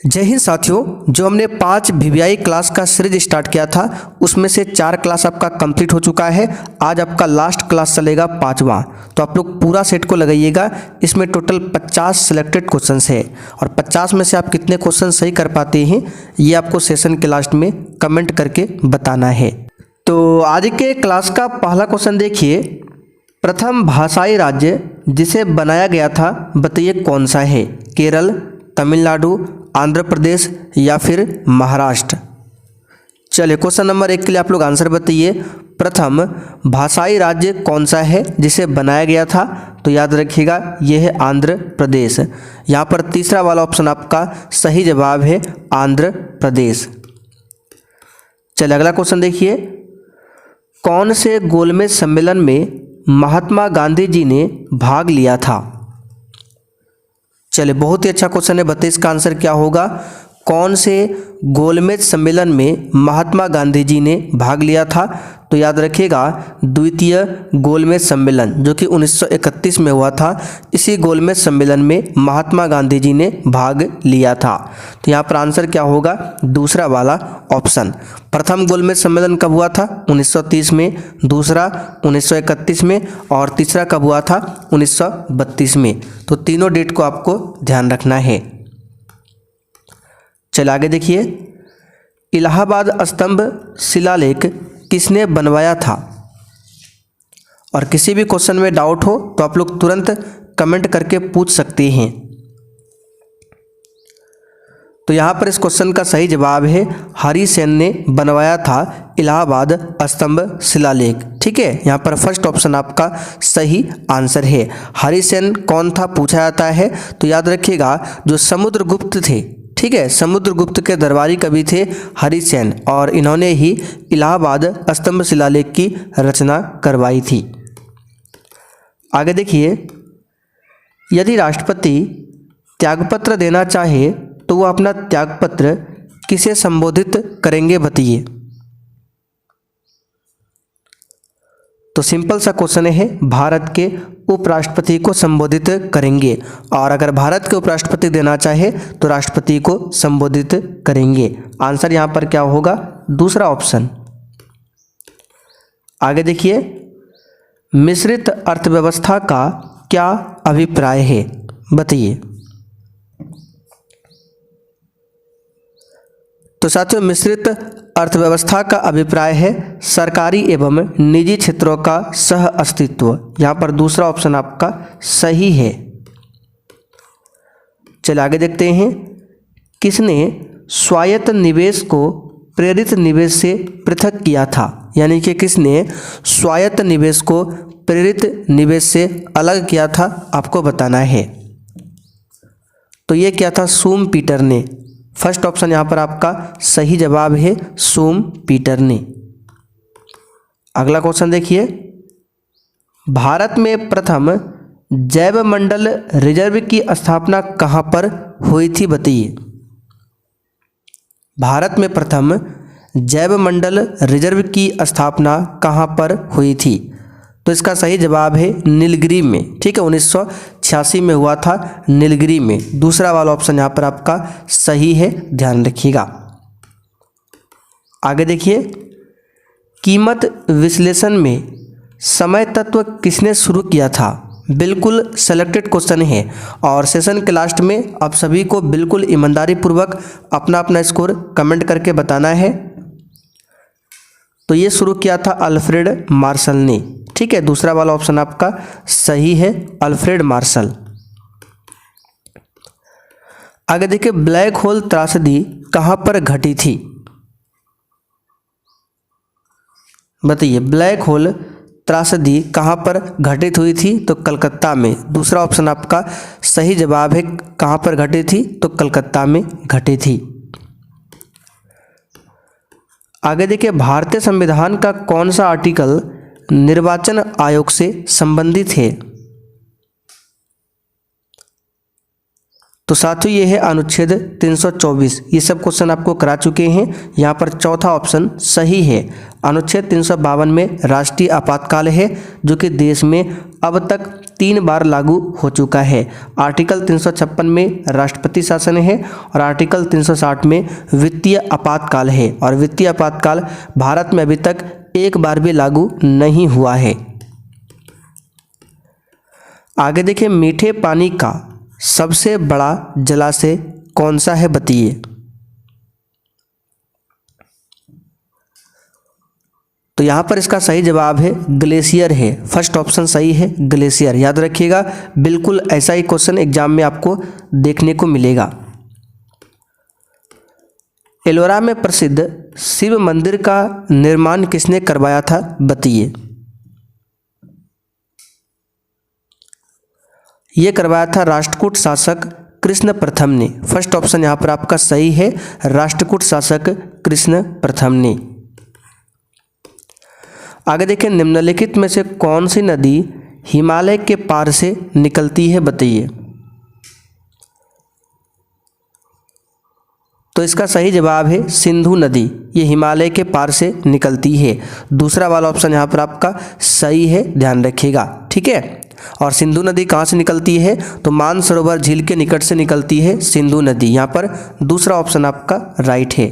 जय हिंद साथियों, जो हमने 5 वीवीआई क्लास का सीरीज स्टार्ट किया था उसमें से 4 क्लास आपका कंप्लीट हो चुका है। आज आपका लास्ट क्लास चलेगा 5वां। तो आप लोग पूरा सेट को लगाइएगा। इसमें टोटल 50 सिलेक्टेड क्वेश्चंस है और 50 में से आप कितने क्वेश्चन सही कर पाते हैं ये आपको सेशन के लास्ट में कमेंट करके बताना है। तो आज के क्लास का पहला क्वेश्चन देखिए, प्रथम भाषाई राज्य जिसे बनाया गया था बताइए कौन सा है? केरल, तमिलनाडु, आंध्र प्रदेश या फिर महाराष्ट्र। चलिए क्वेश्चन नंबर 1 के लिए आप लोग आंसर बताइए। प्रथम भाषाई राज्य कौन सा है जिसे बनाया गया था? तो याद रखिएगा यह है आंध्र प्रदेश। यहाँ पर तीसरा वाला ऑप्शन आपका सही जवाब है आंध्र प्रदेश। चलिए अगला क्वेश्चन देखिए, कौन से गोलमेज सम्मेलन में महात्मा गांधी जी ने भाग लिया था? चलिए बहुत ही अच्छा क्वेश्चन है, बताइए इसका आंसर क्या होगा। कौन से गोलमेज सम्मेलन में महात्मा गांधी जी ने भाग लिया था? तो याद रखिएगा द्वितीय गोलमेज सम्मेलन जो कि 1931 में हुआ था, इसी गोलमेज सम्मेलन में महात्मा गांधी जी ने भाग लिया था। तो यहाँ पर आंसर क्या होगा? दूसरा वाला ऑप्शन। प्रथम गोलमेज सम्मेलन कब हुआ था? 1930 में, दूसरा 1931 में और तीसरा कब हुआ था? 1932 में। तो तीनों डेट को आपको ध्यान रखना है। चलिए आगे देखिए, इलाहाबाद स्तंभ शिलालेख किसने बनवाया था? और किसी भी क्वेश्चन में डाउट हो तो आप लोग तुरंत कमेंट करके पूछ सकते हैं। तो यहाँ पर इस क्वेश्चन का सही जवाब है हरिसेन ने बनवाया था इलाहाबाद स्तंभ शिलालेख। ठीक है, यहाँ पर फर्स्ट ऑप्शन आपका सही आंसर है। हरिसेन कौन था पूछा जाता है तो याद रखिएगा जो समुद्रगुप्त थे, ठीक है, समुद्रगुप्त के दरबारी कवि थे हरिसेन और इन्होंने ही इलाहाबाद स्तंभ शिलालेख की रचना करवाई थी। आगे देखिए, यदि राष्ट्रपति त्यागपत्र देना चाहे तो वो अपना त्यागपत्र किसे संबोधित करेंगे बताइए? तो सिंपल सा क्वेश्चन है, भारत के उपराष्ट्रपति को संबोधित करेंगे। और अगर भारत के उपराष्ट्रपति देना चाहे तो राष्ट्रपति को संबोधित करेंगे। आंसर यहाँ पर क्या होगा? दूसरा ऑप्शन। आगे देखिए, मिश्रित अर्थव्यवस्था का क्या अभिप्राय है बताइए? तो साथियों मिश्रित अर्थव्यवस्था का अभिप्राय है सरकारी एवं निजी क्षेत्रों का सह अस्तित्व। यहाँ पर दूसरा ऑप्शन आपका सही है। चलिए आगे देखते हैं, किसने स्वायत्त निवेश को प्रेरित निवेश से पृथक किया था? यानी कि किसने स्वायत्त निवेश को प्रेरित निवेश से अलग किया था आपको बताना है। तो ये क्या था? सूम पीटर ने। फर्स्ट ऑप्शन यहाँ पर आपका सही जवाब है सूम पीटर ने। अगला क्वेश्चन देखिए, भारत में प्रथम जैव मंडल रिजर्व की स्थापना कहाँ पर हुई थी बताइए? भारत में प्रथम जैव मंडल रिजर्व की स्थापना कहाँ पर हुई थी? तो इसका सही जवाब है नीलगिरी में। ठीक है, 1986 में हुआ था नीलगिरी में। दूसरा वाला ऑप्शन यहाँ पर आपका सही है, ध्यान रखिएगा। आगे देखिए, कीमत विश्लेषण में समय तत्व किसने शुरू किया था? बिल्कुल सेलेक्टेड क्वेश्चन है और सेशन के लास्ट में आप सभी को बिल्कुल ईमानदारी पूर्वक अपना अपना स्कोर कमेंट करके बताना है। तो ये शुरू किया था अल्फ्रेड मार्शल ने। ठीक है, दूसरा वाला ऑप्शन आपका सही है अल्फ्रेड मार्शल। आगे देखिए, ब्लैक होल त्रासदी कहाँ पर घटी थी बताइए? ब्लैक होल त्रासदी कहाँ पर घटित हुई थी? तो कलकत्ता में। दूसरा ऑप्शन आपका सही जवाब है कहाँ पर घटी थी? तो कलकत्ता में घटी थी। आगे देखिए, भारतीय संविधान का कौन सा आर्टिकल निर्वाचन आयोग से संबंधित है? तो साथियों ये है अनुच्छेद 324। ये सब क्वेश्चन आपको करा चुके हैं। यहाँ पर चौथा ऑप्शन सही है। अनुच्छेद 352 में राष्ट्रीय आपातकाल है, जो कि देश में अब तक 3 बार लागू हो चुका है। आर्टिकल 356 में राष्ट्रपति शासन है और आर्टिकल 360 में वित्तीय आपातकाल है, और वित्तीय आपातकाल भारत में अभी तक एक बार भी लागू नहीं हुआ है। आगे देखिए, मीठे पानी का सबसे बड़ा जलाशय कौन सा है, बताइए। तो यहाँ पर इसका सही जवाब है ग्लेशियर है। फर्स्ट ऑप्शन सही है, ग्लेशियर। याद रखिएगा, बिल्कुल ऐसा ही क्वेश्चन एग्जाम में आपको देखने को मिलेगा। एलोरा में प्रसिद्ध शिव मंदिर का निर्माण किसने करवाया था, बताइए। ये करवाया था राष्ट्रकूट शासक कृष्ण प्रथम ने। फर्स्ट ऑप्शन यहाँ पर आपका सही है, राष्ट्रकूट शासक कृष्ण प्रथम ने। आगे देखिए, निम्नलिखित में से कौन सी नदी हिमालय के पार से निकलती है, बताइए। तो इसका सही जवाब है सिंधु नदी। ये हिमालय के पार से निकलती है। दूसरा वाला ऑप्शन यहाँ पर आपका सही है, ध्यान रखिएगा, ठीक है। और सिंधु नदी कहाँ से निकलती है, तो मानसरोवर झील के निकट से निकलती है सिंधु नदी। यहाँ पर दूसरा ऑप्शन आपका राइट है।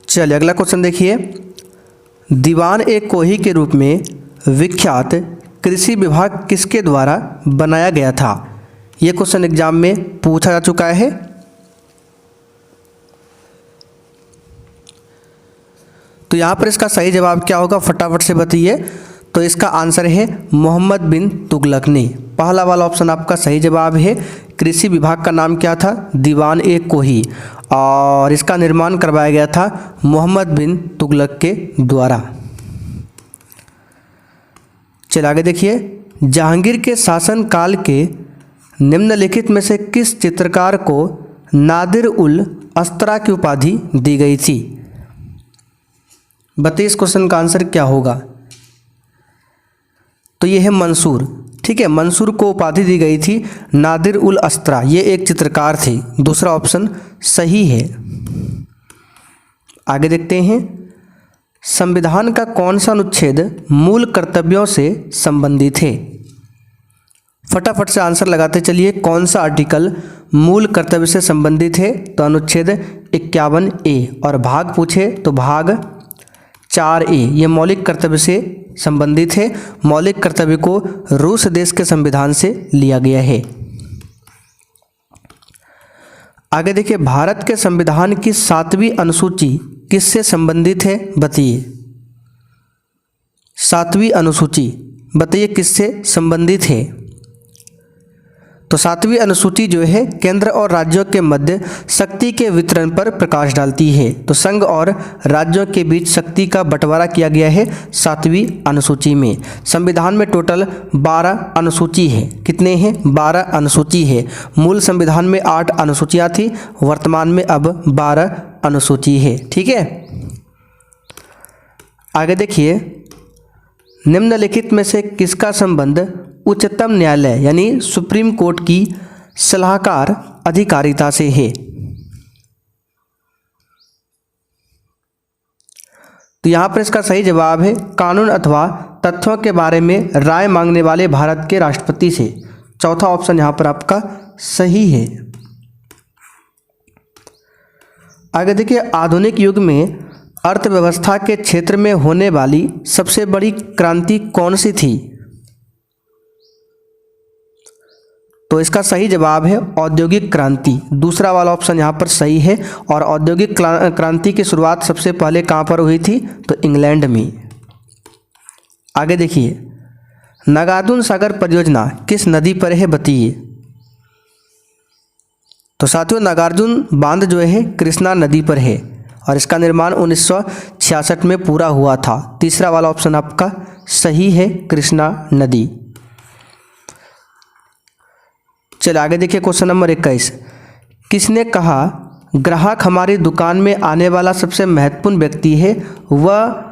चलिए अगला क्वेश्चन देखिए, दीवान एक कोही के रूप में विख्यात कृषि विभाग किसके द्वारा बनाया गया था। यह क्वेश्चन एग्जाम में पूछा जा चुका है। तो यहाँ पर इसका सही जवाब क्या होगा, फटाफट से बताइए। तो इसका आंसर है मोहम्मद बिन तुगलक ने। पहला वाला ऑप्शन आपका सही जवाब है। कृषि विभाग का नाम क्या था, दीवान ए कोही, और इसका निर्माण करवाया गया था मोहम्मद बिन तुगलक के द्वारा। चलिए आगे देखिए, जहांगीर के शासनकाल के निम्नलिखित में से किस चित्रकार को नादिर उल अस्त्रा की उपाधि दी गई थी, बताइए। इस क्वेश्चन का आंसर क्या होगा। तो ये है मंसूर, ठीक है। मंसूर को उपाधि दी गई थी नादिर उल अस्त्रा। ये एक चित्रकार थे। दूसरा ऑप्शन सही है। आगे देखते हैं, संविधान का कौन सा अनुच्छेद मूल कर्तव्यों से संबंधित है। फटाफट से आंसर लगाते चलिए, कौन सा आर्टिकल मूल कर्तव्य से संबंधित है। तो अनुच्छेद 51A, और भाग पूछे तो भाग 4A। ये मौलिक कर्तव्य से संबंधित है। मौलिक कर्तव्य को रूस देश के संविधान से लिया गया है। आगे देखिए, भारत के संविधान की 7वीं अनुसूची किससे संबंधित है, बताइए। 7वीं अनुसूची बताइए किससे संबंधित है। तो 7वीं अनुसूची जो है केंद्र और राज्यों के मध्य शक्ति के वितरण पर प्रकाश डालती है। तो संघ और राज्यों के बीच शक्ति का बंटवारा किया गया है 7वीं अनुसूची में। संविधान में टोटल 12 अनुसूची है। कितने हैं, 12 अनुसूची है। मूल संविधान में 8 अनुसूचियाँ थी, वर्तमान में अब 12 अनुसूची है, ठीक है। आगे देखिए, निम्नलिखित में से किसका संबंध उच्चतम न्यायालय यानी सुप्रीम कोर्ट की सलाहकार अधिकारिता से है। तो यहाँ पर इसका सही जवाब है कानून अथवा तथ्यों के बारे में राय मांगने वाले भारत के राष्ट्रपति से। चौथा ऑप्शन यहाँ पर आपका सही है। आगे देखिए, आधुनिक युग में अर्थव्यवस्था के क्षेत्र में होने वाली सबसे बड़ी क्रांति कौन सी थी। तो इसका सही जवाब है औद्योगिक क्रांति। दूसरा वाला ऑप्शन यहाँ पर सही है। और औद्योगिक क्रांति की शुरुआत सबसे पहले कहाँ पर हुई थी, तो इंग्लैंड में। आगे देखिए, नागार्जुन सागर परियोजना किस नदी पर है, बताइए। तो साथियों, नागार्जुन बांध जो है कृष्णा नदी पर है और इसका निर्माण 1966 में पूरा हुआ था। तीसरा वाला ऑप्शन आपका सही है, कृष्णा नदी। चलिए आगे देखिए, क्वेश्चन नंबर 21। किसने कहा ग्राहक हमारी दुकान में आने वाला सबसे महत्वपूर्ण व्यक्ति है, वह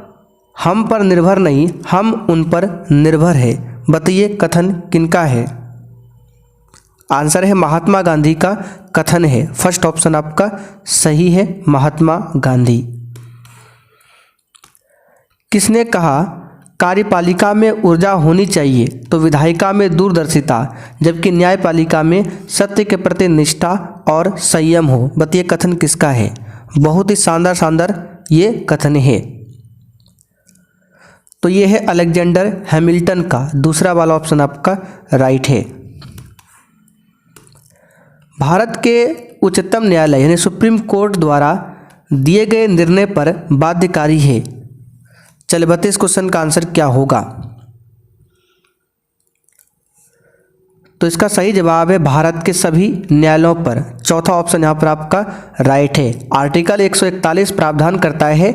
हम पर निर्भर नहीं हम उन पर निर्भर है। बताइए कथन किनका है। आंसर है महात्मा गांधी का कथन है। फर्स्ट ऑप्शन आपका सही है, महात्मा गांधी। किसने कहा कार्यपालिका में ऊर्जा होनी चाहिए तो विधायिका में दूरदर्शिता, जबकि न्यायपालिका में सत्य के प्रति निष्ठा और संयम हो? बताइए कथन किसका है? बहुत ही शानदार ये कथन है। तो ये है अलेक्जेंडर हैमिल्टन का। दूसरा वाला ऑप्शन आपका राइट है। भारत के उच्चतम न्यायालय यानी सुप्रीम कोर्ट द्वारा दिए गए निर्णय पर बाध्यकारी है। चलिए बताइए इस क्वेश्चन का आंसर क्या होगा? तो इसका सही जवाब है भारत के सभी न्यायालयों पर। चौथा ऑप्शन यहाँ पर आपका राइट है। आर्टिकल 141 प्रावधान करता है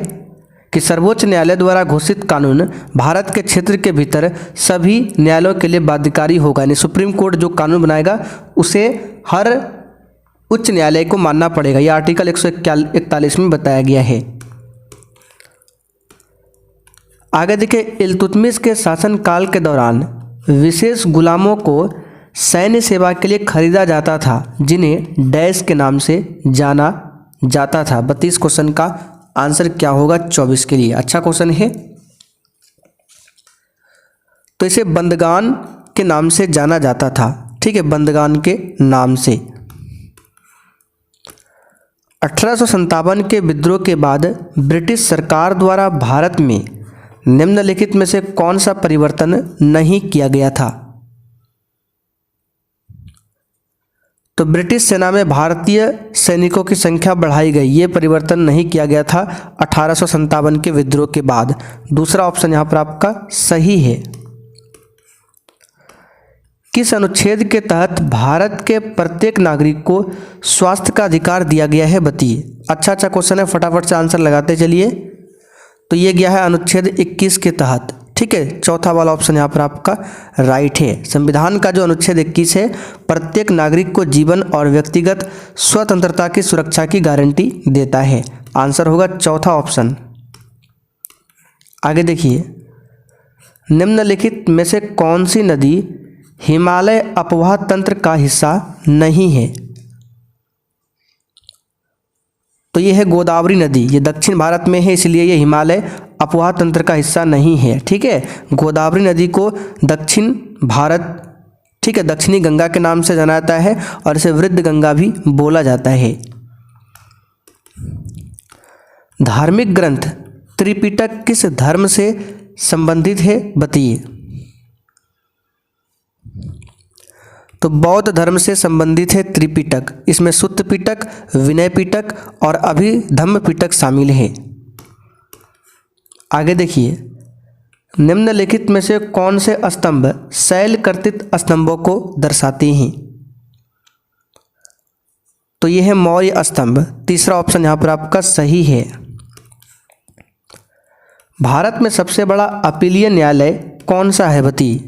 कि सर्वोच्च न्यायालय द्वारा घोषित कानून भारत के क्षेत्र के भीतर सभी न्यायालयों के लिए बाध्यकारी होगा। यानी सुप्रीम कोर्ट जो कानून बनाएगा उसे हर उच्च न्यायालय को मानना पड़ेगा। यह आर्टिकल 141 में बताया गया है। आगे देखिए, इल्तुतमिश के शासनकाल के दौरान विशेष गुलामों को सैन्य सेवा के लिए खरीदा जाता था, जिन्हें डैश के नाम से जाना जाता था। 32 क्वेश्चन का आंसर क्या होगा 24 के लिए? अच्छा क्वेश्चन है। तो इसे बंदगान के नाम से जाना जाता था। ठीक है, बंदगान के नाम से। 1857 के विद्रोह के बाद ब्रिटिश सरकार द्वारा भारत में निम्नलिखित में से कौन सा परिवर्तन नहीं किया गया था? तो ब्रिटिश सेना में भारतीय सैनिकों की संख्या बढ़ाई गई। ये परिवर्तन नहीं किया गया था 1857 के विद्रोह के बाद। दूसरा ऑप्शन यहाँ पर आपका सही है। किस अनुच्छेद के तहत भारत के प्रत्येक नागरिक को स्वास्थ्य का अधिकार दिया गया है? बताइए। अच्छा क्वेश्चन है, फटाफट से आंसर लगाते चलिए। तो ये गया है अनुच्छेद 21 के तहत। ठीक है, चौथा वाला ऑप्शन यहाँ पर आपका राइट है। संविधान का जो अनुच्छेद 21 है प्रत्येक नागरिक को जीवन और व्यक्तिगत स्वतंत्रता की सुरक्षा की गारंटी देता है। आंसर होगा चौथा ऑप्शन। आगे देखिए, निम्नलिखित में से कौन सी नदी हिमालय अपवाह तंत्र का हिस्सा नहीं है? तो ये है गोदावरी नदी। ये दक्षिण भारत में है, इसलिए ये हिमालय अपवाह तंत्र का हिस्सा नहीं है। ठीक है, गोदावरी नदी को दक्षिण भारत, ठीक है, दक्षिणी गंगा के नाम से जाना जाता है और इसे वृद्ध गंगा भी बोला जाता है। धार्मिक ग्रंथ त्रिपिटक किस धर्म से संबंधित है? बताइए। तो बौद्ध धर्म से संबंधित है त्रिपिटक। इसमें सुत्त पिटक, विनय पिटक और अभिधम्म पिटक शामिल है। आगे देखिए, निम्नलिखित में से कौन से स्तंभ शैल कर्तित स्तंभों को दर्शाते हैं? तो यह है मौर्य स्तंभ। तीसरा ऑप्शन यहाँ पर आपका सही है। भारत में सबसे बड़ा अपीलीय न्यायालय कौन सा है? बताइए।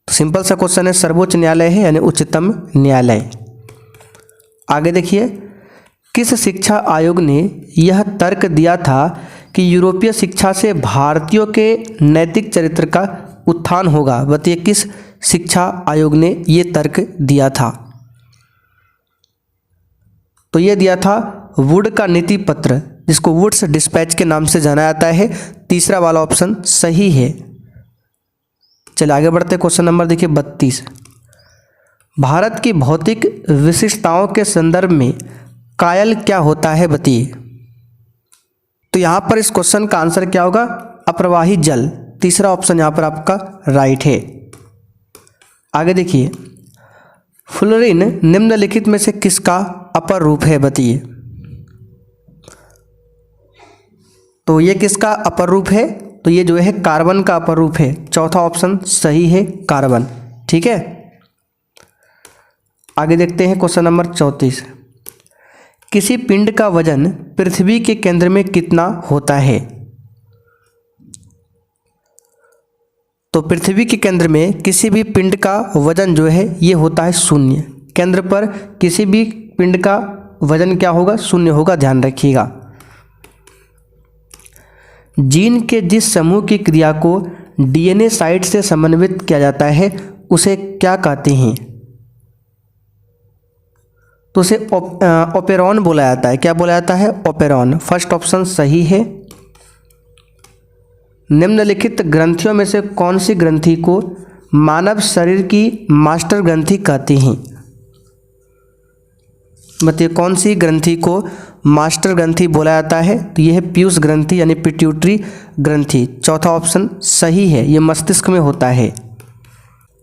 सिंपल सा क्वेश्चन है, सर्वोच्च न्यायालय है यानी उच्चतम न्यायालय। आगे देखिए, किस शिक्षा आयोग ने यह तर्क दिया था कि यूरोपीय शिक्षा से भारतीयों के नैतिक चरित्र का उत्थान होगा? बताइए किस शिक्षा आयोग ने यह तर्क दिया था? तो यह दिया था वुड का नीति पत्र, जिसको वुड्स डिस्पैच के नाम से जाना जाता है। तीसरा वाला ऑप्शन सही है। चलिए आगे बढ़ते, क्वेश्चन नंबर देखिए 32। भारत की भौतिक विशिष्टताओं के संदर्भ में कायल क्या होता है? बताइए। तो यहाँ पर इस क्वेश्चन का आंसर क्या होगा? अप्रवाही जल। तीसरा ऑप्शन यहाँ पर आपका राइट है। आगे देखिए, फ्लोरीन निम्नलिखित में से किसका अपर रूप है? बताइए। तो ये किसका अपर रूप है? तो ये जो है कार्बन का अपर रूप है। चौथा ऑप्शन सही है, कार्बन। ठीक है, आगे देखते हैं क्वेश्चन नंबर 34। किसी पिंड का वजन पृथ्वी के केंद्र में कितना होता है? तो पृथ्वी के केंद्र में किसी भी पिंड का वजन जो है ये होता है 0। केंद्र पर किसी भी पिंड का वजन क्या होगा? 0 होगा, ध्यान रखिएगा। जीन के जिस समूह की क्रिया को डीएनए साइट से समन्वित किया जाता है उसे क्या कहते हैं? तो उसे ओपेरॉन बोला जाता है। क्या बोला जाता है? ओपेरॉन। फर्स्ट ऑप्शन सही है। निम्नलिखित ग्रंथियों में से कौन सी ग्रंथि को मानव शरीर की मास्टर ग्रंथि कहते हैं? बताइए कौन सी ग्रंथि को मास्टर ग्रंथि बोला जाता है? तो यह है पीयूष ग्रंथि यानी पिट्यूटरी ग्रंथि। चौथा ऑप्शन सही है, ये मस्तिष्क में होता है।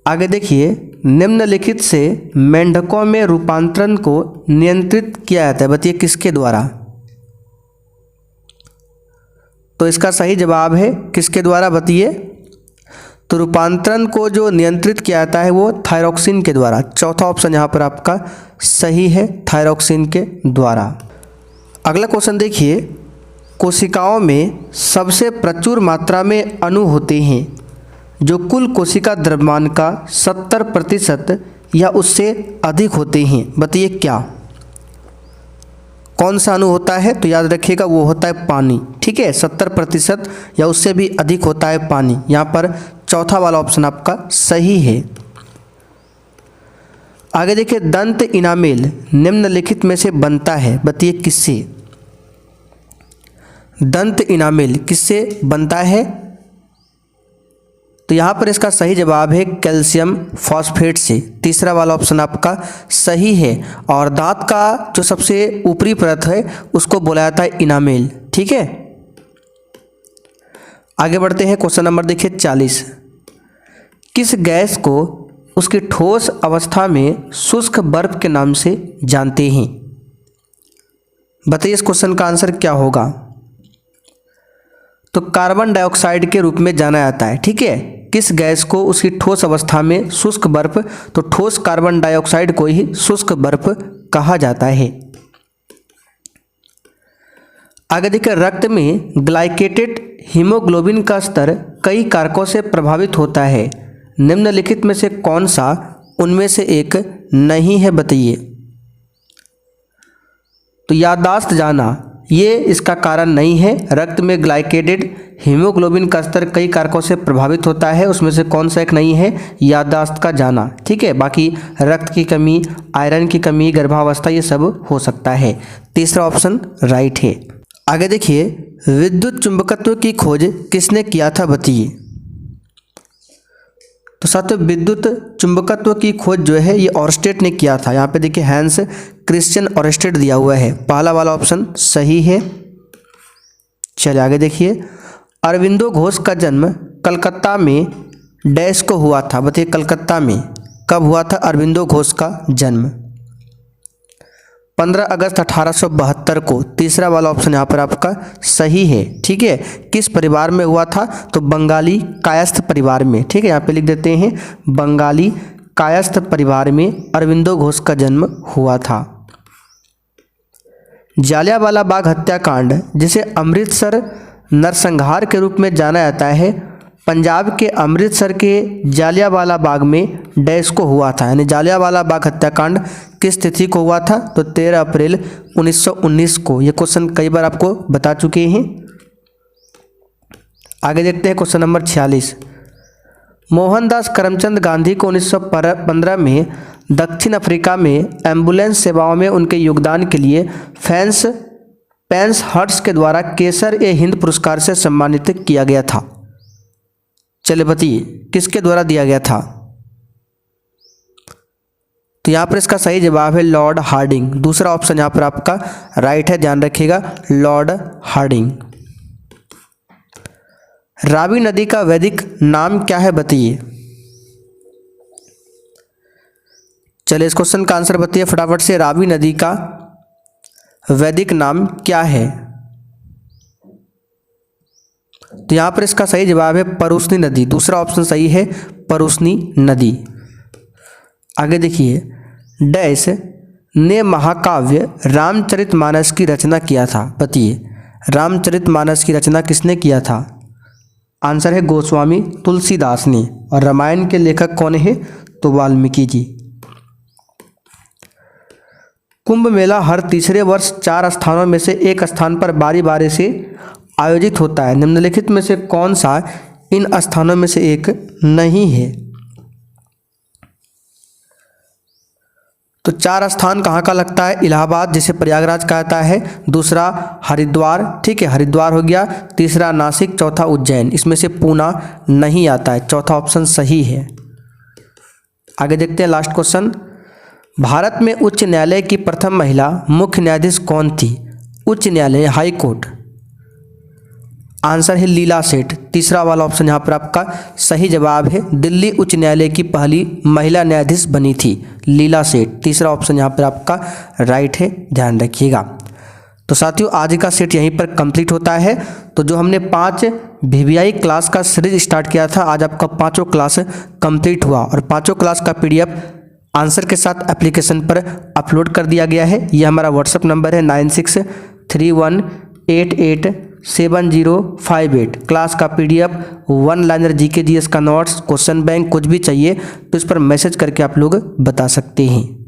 आगे देखिए, निम्नलिखित से मेंढकों में रूपांतरण को नियंत्रित किया जाता है। बताइए किसके द्वारा? तो इसका सही जवाब है किसके द्वारा? बताइए। तो रूपांतरण को जो नियंत्रित किया जाता है वो थायरॉक्सिन के द्वारा। चौथा ऑप्शन यहाँ पर आपका सही है, थायरॉक्सिन के द्वारा। अगला क्वेश्चन देखिए, कोशिकाओं में सबसे प्रचुर मात्रा में अणु होते हैं जो कुल कोशिका द्रव्यमान का 70% या उससे अधिक होते हैं। बताइए क्या? कौन सा अणु होता है? तो याद रखिएगा वो होता है पानी। ठीक है, 70% या उससे भी अधिक होता है पानी। यहाँ पर चौथा वाला ऑप्शन आपका सही है। आगे देखिए, दंत इनामेल निम्नलिखित में से बनता है। बताइए किससे? दंत इनामेल किससे बनता है? तो यहाँ पर इसका सही जवाब है कैल्शियम फॉस्फेट से। तीसरा वाला ऑप्शन आपका सही है। और दांत का जो सबसे ऊपरी परत है उसको बोला जाता है इनामेल। ठीक है, आगे बढ़ते हैं। क्वेश्चन नंबर देखिए 40। किस गैस को उसकी ठोस अवस्था में शुष्क बर्फ के नाम से जानते हैं? बताइए इस क्वेश्चन का आंसर क्या होगा? तो कार्बन डाइऑक्साइड के रूप में जाना जाता है। ठीक है, किस गैस को उसकी ठोस अवस्था में शुष्क बर्फ? तो ठोस कार्बन डाइऑक्साइड को ही शुष्क बर्फ कहा जाता है। आगे देखिए, रक्त में ग्लाइकेटेड हीमोग्लोबिन का स्तर कई कारकों से प्रभावित होता है। निम्नलिखित में से कौन सा उनमें से एक नहीं है? बताइए। तो याददाश्त जाना ये इसका कारण नहीं है। रक्त में ग्लाइकेटेड हीमोग्लोबिन का स्तर कई कारकों से प्रभावित होता है, उसमें से कौन सा एक नहीं है? याददाश्त का जाना। ठीक है, बाकी रक्त की कमी, आयरन की कमी, गर्भावस्था, ये सब हो सकता है। तीसरा ऑप्शन राइट है। आगे देखिए, विद्युत चुंबकत्व की खोज किसने किया था? बताइए। तो साथियों, विद्युत चुंबकत्व की खोज जो है ये ऑरस्टेड ने किया था। यहाँ पे देखिए हैंस क्रिश्चियन ऑरस्टेड दिया हुआ है। पहला वाला ऑप्शन सही है। चलिए आगे देखिए, अरविंदो घोष का जन्म कलकत्ता में डैश को हुआ था। बताइए कलकत्ता में कब हुआ था अरविंदो घोष का जन्म? 15 अगस्त 1872 को। तीसरा वाला ऑप्शन यहाँ पर आपका सही है। ठीक है, किस परिवार में हुआ था? तो बंगाली कायस्थ परिवार में। ठीक है, यहाँ पे लिख देते हैं बंगाली कायस्थ परिवार में अरविंदो घोष का जन्म हुआ था। जालियांवाला बाग हत्याकांड, जिसे अमृतसर नरसंहार के रूप में जाना जाता है, पंजाब के अमृतसर के जालियांवाला बाग में डैश को हुआ था। यानी जालियांवाला बाग हत्याकांड किस तिथि को हुआ था? तो 13 अप्रैल 1919 को। ये क्वेश्चन कई बार आपको बता चुके हैं। आगे देखते हैं क्वेश्चन नंबर 46। मोहनदास करमचंद गांधी को 1915 में दक्षिण अफ्रीका में एम्बुलेंस सेवाओं में उनके योगदान के लिए पेंस हर्ट्स के द्वारा केसर-ए-हिंद पुरस्कार से सम्मानित किया गया था। चलिए बताइए किसके द्वारा दिया गया था? तो यहाँ पर इसका सही जवाब है लॉर्ड हार्डिंग। दूसरा ऑप्शन यहाँ पर आपका राइट है, ध्यान रखिएगा, लॉर्ड हार्डिंग। रावी नदी का वैदिक नाम क्या है? बताइए। चलिए इस क्वेश्चन का आंसर बताइए फटाफट से। रावी नदी का वैदिक नाम क्या है? तो यहाँ पर इसका सही जवाब है परुस्नी नदी। दूसरा ऑप्शन सही है, परुस्नी नदी। आगे देखिए, डैश ने महाकाव्य रामचरितमानस की रचना किया था। बताइए रामचरितमानस की रचना किसने किया था? आंसर है गोस्वामी तुलसीदास ने। और रामायण के लेखक कौन है? तो वाल्मीकि जी। कुंभ मेला हर तीसरे वर्ष 4 स्थानों में से एक स्थान पर बारी बारी से आयोजित होता है। निम्नलिखित में से कौन सा इन स्थानों में से एक नहीं है? तो 4 स्थान कहाँ का लगता है? इलाहाबाद जिसे प्रयागराज कहता है, दूसरा हरिद्वार, ठीक है, हरिद्वार हो गया, तीसरा नासिक, चौथा उज्जैन। इसमें से पूना नहीं आता है, चौथा ऑप्शन सही है। आगे देखते हैं लास्ट क्वेश्चन। भारत में उच्च न्यायालय की प्रथम महिला मुख्य न्यायाधीश कौन थी? उच्च न्यायालय, हाई कोर्ट। आंसर है लीला सेठ, तीसरा वाला ऑप्शन यहाँ पर आपका सही जवाब है। दिल्ली उच्च न्यायालय की पहली महिला न्यायाधीश बनी थी लीला सेठ, तीसरा ऑप्शन यहाँ पर आपका राइट है, ध्यान रखिएगा। तो साथियों आज का सेट यहीं पर कंप्लीट होता है। तो जो हमने 5 VVI क्लास का सीरीज स्टार्ट किया था, आज आपका 5 क्लास कंप्लीट हुआ और 5 क्लास का PDF आंसर के साथ एप्लीकेशन पर अपलोड कर दिया गया है। यह हमारा व्हाट्सअप नंबर है 9631887058। क्लास का PDF, 1 लाइनर GK GS का नोट्स, क्वेश्चन बैंक कुछ भी चाहिए तो इस पर मैसेज करके आप लोग बता सकते हैं।